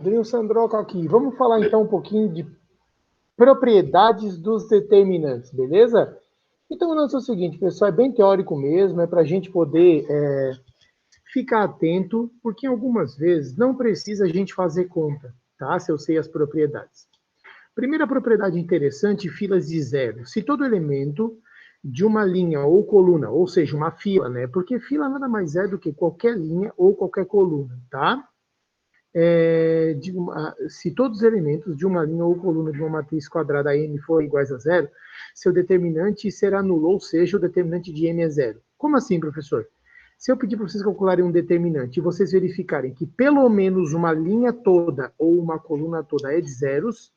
Adriano Sandroco aqui. Vamos falar então um pouquinho de propriedades dos determinantes, beleza? Então o lance é o seguinte, pessoal, é bem teórico mesmo, é para a gente poder ficar atento, porque algumas vezes não precisa a gente fazer conta, tá? Se eu sei as propriedades. Primeira propriedade interessante, filas de zero. Se todo elemento de uma linha ou coluna, ou seja, uma fila, né? Porque fila nada mais é do que qualquer linha ou qualquer coluna, tá? Se todos os elementos de uma linha ou coluna de uma matriz quadrada M forem iguais a zero, seu determinante será nulo, ou seja, o determinante de M é zero. Como assim, professor? Se eu pedir para vocês calcularem um determinante e vocês verificarem que pelo menos uma linha toda ou uma coluna toda é de zeros,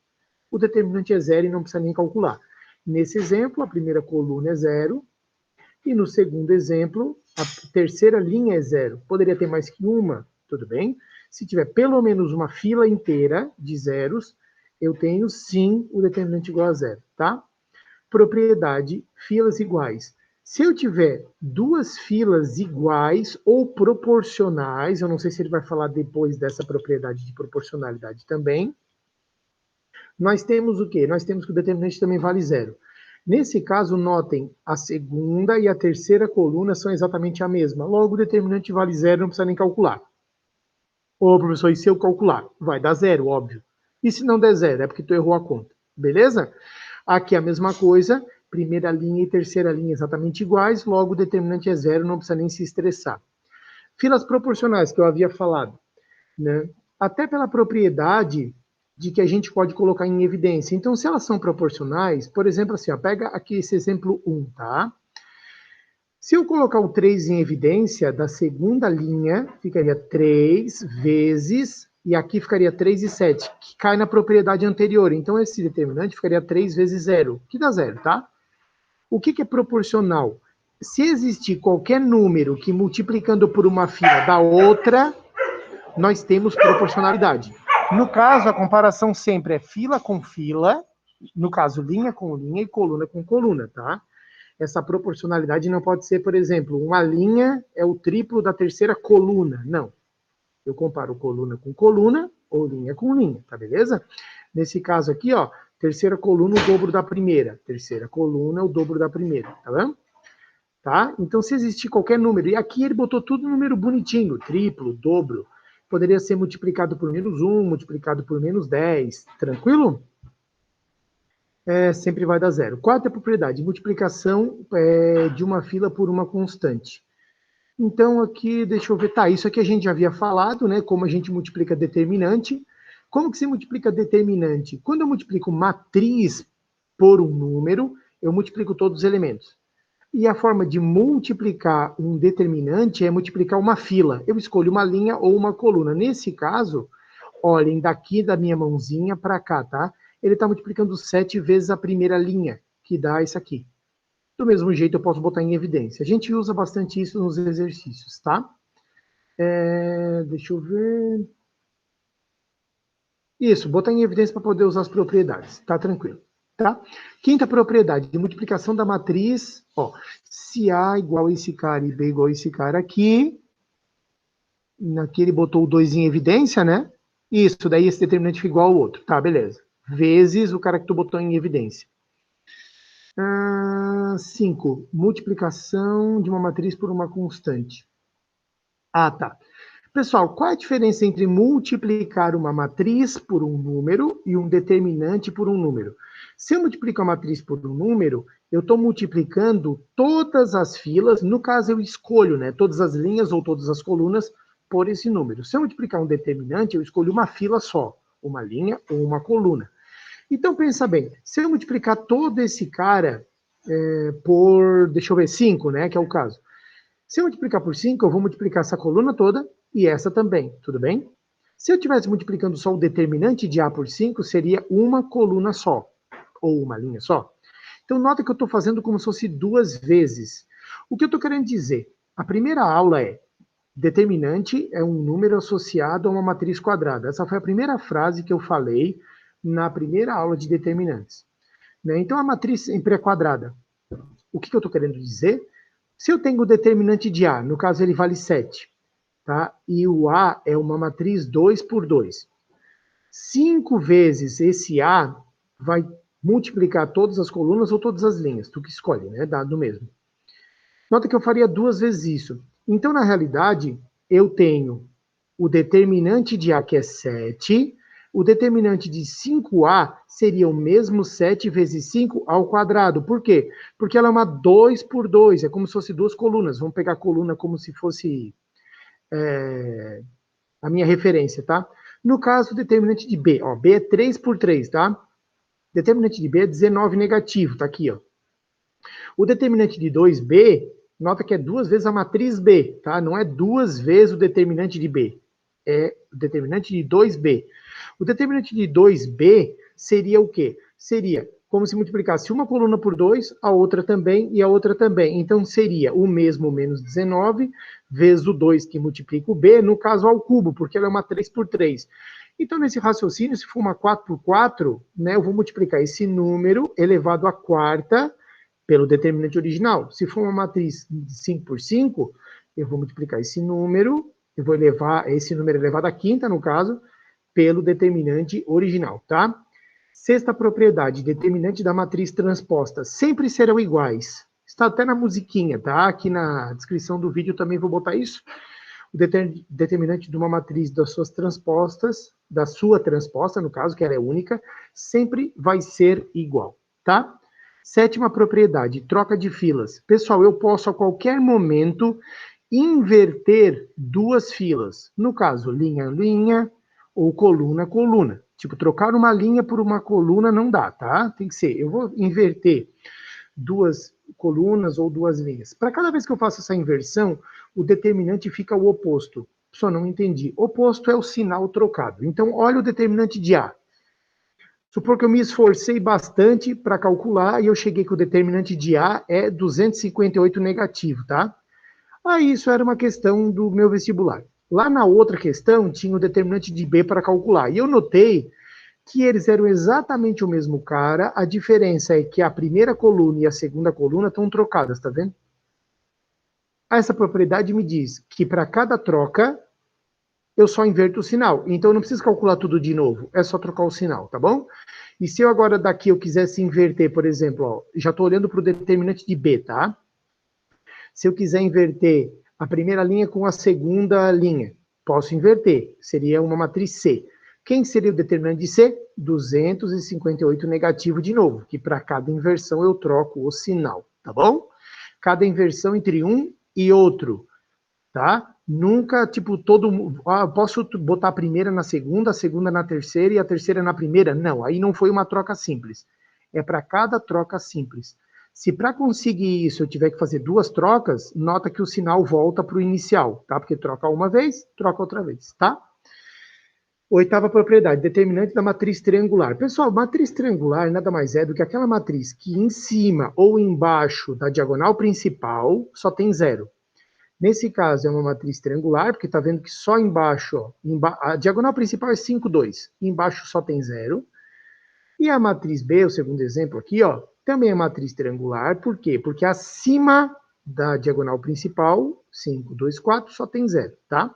o determinante é zero e não precisa nem calcular. Nesse exemplo, a primeira coluna é zero, e no segundo exemplo, a terceira linha é zero. Poderia ter mais que uma, tudo bem? Se tiver pelo menos uma fila inteira de zeros, eu tenho sim o determinante igual a zero, tá? Propriedade, filas iguais. Se eu tiver duas filas iguais ou proporcionais, eu não sei se ele vai falar depois dessa propriedade de proporcionalidade também, nós temos o quê? Nós temos que o determinante também vale zero. Nesse caso, notem, a segunda e a terceira coluna são exatamente a mesma. Logo, o determinante vale zero, não precisa nem calcular. Ô, professor, e se eu calcular? Vai dar zero, óbvio. E se não der zero? É porque tu errou a conta. Beleza? Aqui a mesma coisa, primeira linha e terceira linha exatamente iguais, logo o determinante é zero, não precisa nem se estressar. Filas proporcionais, que eu havia falado, né? Até pela propriedade de que a gente pode colocar em evidência. Então, se elas são proporcionais, por exemplo, assim, ó, pega aqui esse exemplo 1, tá? Se eu colocar o 3 em evidência, da segunda linha, ficaria 3 vezes, e aqui ficaria 3 e 7, que cai na propriedade anterior. Então, esse determinante ficaria 3 vezes 0, que dá 0, tá? O que é proporcional? Se existir qualquer número que multiplicando por uma fila da outra, nós temos proporcionalidade. No caso, a comparação sempre é fila com fila, no caso, linha com linha e coluna com coluna, tá? Essa proporcionalidade não pode ser, por exemplo, uma linha é o triplo da terceira coluna. Não. Eu comparo coluna com coluna ou linha com linha, tá beleza? Nesse caso aqui, ó, terceira coluna, o dobro da primeira. Terceira coluna, o dobro da primeira, tá vendo? Tá? Então, se existir qualquer número, e aqui ele botou tudo número bonitinho, triplo, dobro, poderia ser multiplicado por menos 1, multiplicado por menos 10, tranquilo? Sempre vai dar zero. Quarta propriedade, multiplicação de uma fila por uma constante. Então, aqui, deixa eu ver, tá, isso aqui a gente já havia falado, né, como a gente multiplica determinante. Como que se multiplica determinante? Quando eu multiplico matriz por um número, eu multiplico todos os elementos. E a forma de multiplicar um determinante é multiplicar uma fila. Eu escolho uma linha ou uma coluna. Nesse caso, olhem daqui da minha mãozinha para cá, tá? Ele está multiplicando 7 vezes a primeira linha, que dá isso aqui. Do mesmo jeito, eu posso botar em evidência. A gente usa bastante isso nos exercícios, tá? Deixa eu ver. Isso, botar em evidência para poder usar as propriedades. Tá tranquilo. Tá? Quinta propriedade, de multiplicação da matriz. Ó, se A igual a esse cara e B igual a esse cara aqui, aqui ele botou o 2 em evidência, né? Isso, daí esse determinante fica igual ao outro. Tá, beleza. Vezes o cara que tu botou em evidência. 5. Multiplicação de uma matriz por uma constante. Ah, tá. Pessoal, qual é a diferença entre multiplicar uma matriz por um número e um determinante por um número? Se eu multiplico a matriz por um número, eu estou multiplicando todas as filas, no caso eu escolho, né, todas as linhas ou todas as colunas por esse número. Se eu multiplicar um determinante, eu escolho uma fila só, uma linha ou uma coluna. Então, pensa bem, se eu multiplicar todo esse cara por, deixa eu ver, 5, né, que é o caso. Se eu multiplicar por 5, eu vou multiplicar essa coluna toda e essa também, tudo bem? Se eu estivesse multiplicando só o determinante de A por 5, seria uma coluna só, ou uma linha só. Então, nota que eu estou fazendo como se fosse duas vezes. O que eu estou querendo dizer? A primeira aula é determinante é um número associado a uma matriz quadrada. Essa foi a primeira frase que eu falei na primeira aula de determinantes. Né? Então, a matriz sempre é quadrada. O que eu estou querendo dizer? Se eu tenho o determinante de A, no caso ele vale 7, tá? E o A é uma matriz 2 por 2. 5 vezes esse A vai multiplicar todas as colunas ou todas as linhas, tu que escolhe, né? Dado mesmo. Nota que eu faria 2 vezes isso. Então, na realidade, eu tenho o determinante de A, que é 7, o determinante de 5A seria o mesmo 7 vezes 5 ao quadrado. Por quê? Porque ela é uma 2 por 2, é como se fosse duas colunas. Vamos pegar a coluna como se fosse a minha referência, tá? No caso, o determinante de B, ó, B é 3 por 3, tá? Determinante de B é 19 negativo, tá aqui, ó. O determinante de 2B, nota que é 2 vezes a matriz B, tá? Não é 2 vezes o determinante de B, é o determinante de 2B. O determinante de 2B seria o quê? Seria como se multiplicasse uma coluna por 2, a outra também e a outra também. Então, seria o mesmo menos 19 vezes o 2 que multiplica o B, no caso ao cubo, porque ela é uma 3 por 3. Então, nesse raciocínio, se for uma 4 por 4, né, eu vou multiplicar esse número elevado à quarta pelo determinante original. Se for uma matriz de 5 por 5, eu vou multiplicar esse número, eu vou elevar esse número elevado à quinta, no caso, pelo determinante original, tá? Sexta propriedade, determinante da matriz transposta, sempre serão iguais. Está até na musiquinha, tá? Aqui na descrição do vídeo também vou botar isso. O determinante de uma matriz das suas transpostas, da sua transposta, no caso, que ela é única, sempre vai ser igual, tá? Sétima propriedade, troca de filas. Pessoal, eu posso a qualquer momento inverter duas filas. No caso, linha, linha ou coluna, coluna. Tipo, trocar uma linha por uma coluna não dá, tá? Tem que ser, eu vou inverter duas colunas ou duas linhas. Para cada vez que eu faço essa inversão, o determinante fica o oposto. Só não entendi. Oposto é o sinal trocado. Então, olha o determinante de A. Supor que eu me esforcei bastante para calcular e eu cheguei que o determinante de A é 258 negativo, tá? Aí isso era uma questão do meu vestibular. Lá na outra questão tinha o determinante de B para calcular. E eu notei que eles eram exatamente o mesmo cara, a diferença é que a primeira coluna e a segunda coluna estão trocadas, tá vendo? Essa propriedade me diz que para cada troca eu só inverto o sinal. Então eu não preciso calcular tudo de novo, é só trocar o sinal, tá bom? E se eu agora daqui eu quisesse inverter, por exemplo, ó, já estou olhando para o determinante de B, tá? Se eu quiser inverter a primeira linha com a segunda linha, posso inverter, seria uma matriz C. Quem seria o determinante de C? 258 negativo de novo, que para cada inversão eu troco o sinal, tá bom? Cada inversão entre um e outro, tá? Nunca, tipo, posso botar a primeira na segunda, a segunda na terceira e a terceira na primeira? Não, aí não foi uma troca simples. É para cada troca simples. Se para conseguir isso eu tiver que fazer duas trocas, nota que o sinal volta para o inicial, tá? Porque troca uma vez, troca outra vez, tá? Oitava propriedade, determinante da matriz triangular. Pessoal, matriz triangular nada mais é do que aquela matriz que em cima ou embaixo da diagonal principal só tem zero. Nesse caso é uma matriz triangular, porque está vendo que só embaixo, ó, a diagonal principal é 5, 2, embaixo só tem zero. E a matriz B, o segundo exemplo aqui, ó, também é matriz triangular, por quê? Porque acima da diagonal principal, 5, 2, 4, só tem zero, tá?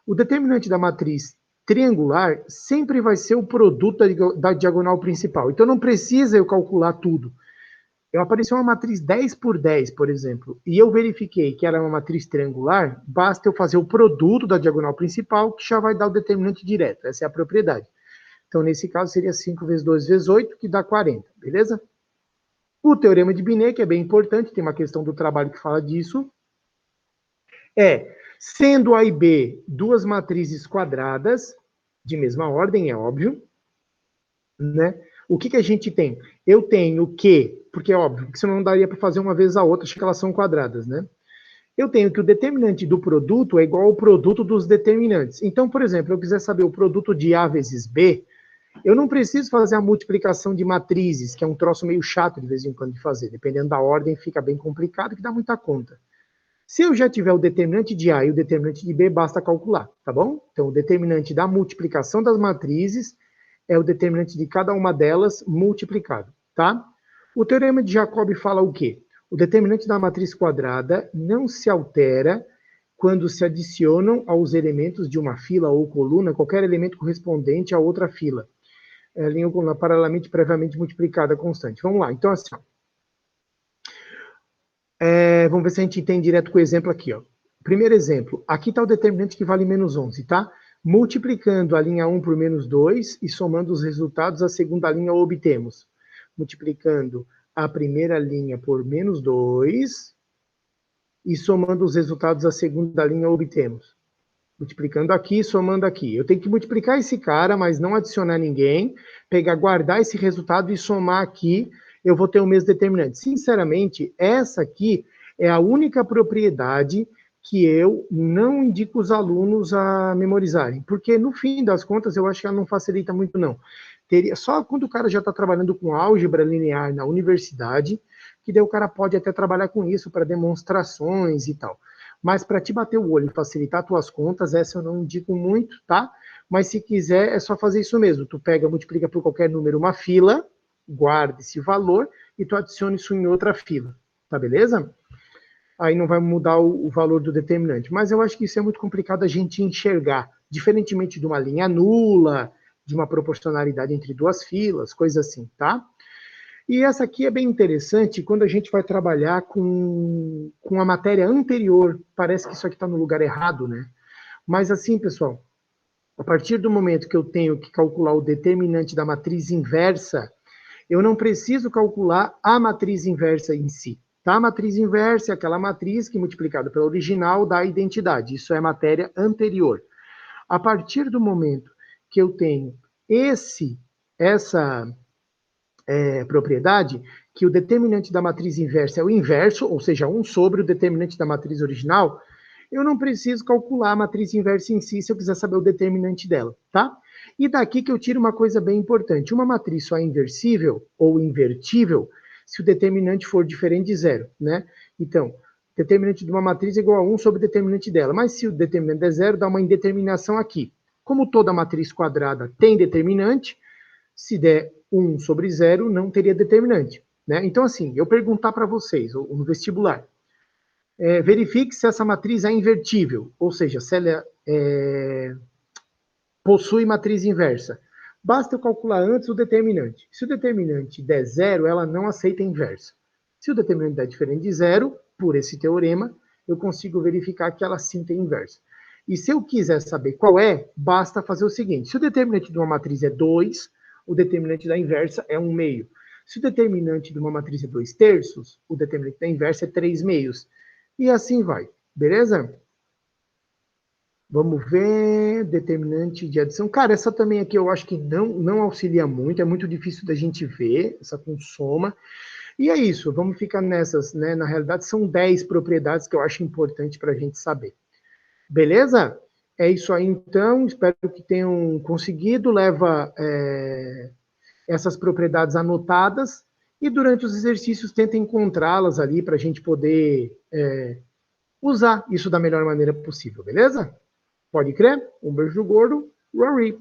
O determinante da matriz triangular sempre vai ser o produto da diagonal principal. Então não precisa eu calcular tudo. Eu apareceu uma matriz 10 por 10, por exemplo, e eu verifiquei que era uma matriz triangular, basta eu fazer o produto da diagonal principal, que já vai dar o determinante direto. Essa é a propriedade. Então, nesse caso, seria 5 vezes 2 vezes 8, que dá 40, beleza? O teorema de Binet, que é bem importante, tem uma questão do trabalho que fala disso, sendo A e B duas matrizes quadradas, de mesma ordem, é óbvio, né? O que a gente tem? Eu tenho que, porque é óbvio, que senão não daria para fazer uma vez a outra, acho que elas são quadradas, né? Eu tenho que o determinante do produto é igual ao produto dos determinantes. Então, por exemplo, eu quiser saber o produto de A vezes B, eu não preciso fazer a multiplicação de matrizes, que é um troço meio chato de vez em quando de fazer. Dependendo da ordem, fica bem complicado, que dá muita conta. Se eu já tiver o determinante de A e o determinante de B, basta calcular, tá bom? Então, o determinante da multiplicação das matrizes é o determinante de cada uma delas multiplicado, tá? O teorema de Jacobi fala o quê? O determinante da matriz quadrada não se altera quando se adicionam aos elementos de uma fila ou coluna qualquer elemento correspondente a outra fila. Linha ou coluna paralelamente previamente multiplicada constante. Vamos lá, então assim, ó. Vamos ver se a gente entende direto com o exemplo aqui, ó. Primeiro exemplo, aqui está o determinante que vale menos 11, tá? Multiplicando a linha 1 por menos 2 e somando os resultados, a segunda linha obtemos. Multiplicando a primeira linha por menos 2 e somando os resultados, a segunda linha obtemos. Multiplicando aqui, somando aqui. Eu tenho que multiplicar esse cara, mas não adicionar ninguém, pegar, guardar esse resultado e somar aqui, eu vou ter o mesmo determinante. Sinceramente, essa aqui é a única propriedade que eu não indico os alunos a memorizarem, porque no fim das contas eu acho que ela não facilita muito não. Só quando o cara já está trabalhando com álgebra linear na universidade, que daí o cara pode até trabalhar com isso para demonstrações e tal. Mas para te bater o olho e facilitar tuas contas, essa eu não indico muito, tá? Mas se quiser, é só fazer isso mesmo. Tu pega, multiplica por qualquer número uma fila, guarda esse valor e tu adiciona isso em outra fila, tá beleza? Aí não vai mudar o valor do determinante. Mas eu acho que isso é muito complicado a gente enxergar, diferentemente de uma linha nula, de uma proporcionalidade entre duas filas, coisa assim, tá? E essa aqui é bem interessante quando a gente vai trabalhar com a matéria anterior. Parece que isso aqui está no lugar errado, né? Mas assim, pessoal, a partir do momento que eu tenho que calcular o determinante da matriz inversa, eu não preciso calcular a matriz inversa em si. Tá? A matriz inversa é aquela matriz que, multiplicada pela original, dá a identidade. Isso é matéria anterior. A partir do momento que eu tenho essa propriedade, que o determinante da matriz inversa é o inverso, ou seja, 1 sobre o determinante da matriz original, eu não preciso calcular a matriz inversa em si se eu quiser saber o determinante dela, tá? E daqui que eu tiro uma coisa bem importante. Uma matriz só é inversível ou invertível se o determinante for diferente de zero, né? Então, determinante de uma matriz é igual a 1 sobre o determinante dela. Mas se o determinante é zero, dá uma indeterminação aqui. Como toda matriz quadrada tem determinante, se der 1 sobre 0, não teria determinante. Né? Então, assim, eu perguntar para vocês, no vestibular, verifique se essa matriz é invertível, ou seja, se ela possui matriz inversa. Basta eu calcular antes o determinante. Se o determinante der 0, ela não aceita inversa. Se o determinante der diferente de 0, por esse teorema, eu consigo verificar que ela sim tem inversa. E se eu quiser saber qual é, basta fazer o seguinte. Se o determinante de uma matriz é 2, o determinante da inversa é 1 meio. Se o determinante de uma matriz é 2 terços, o determinante da inversa é 3 meios. E assim vai, beleza? Vamos ver, determinante de adição. Cara, essa também aqui eu acho que não auxilia muito, é muito difícil da gente ver, essa com soma. E é isso, vamos ficar nessas, né? Na realidade, são 10 propriedades que eu acho importante para a gente saber. Beleza? É isso aí, então. Espero que tenham conseguido. Leva essas propriedades anotadas e durante os exercícios tenta encontrá-las ali para a gente poder usar isso da melhor maneira possível, beleza? Pode crer? Um beijo do gordo, Rory.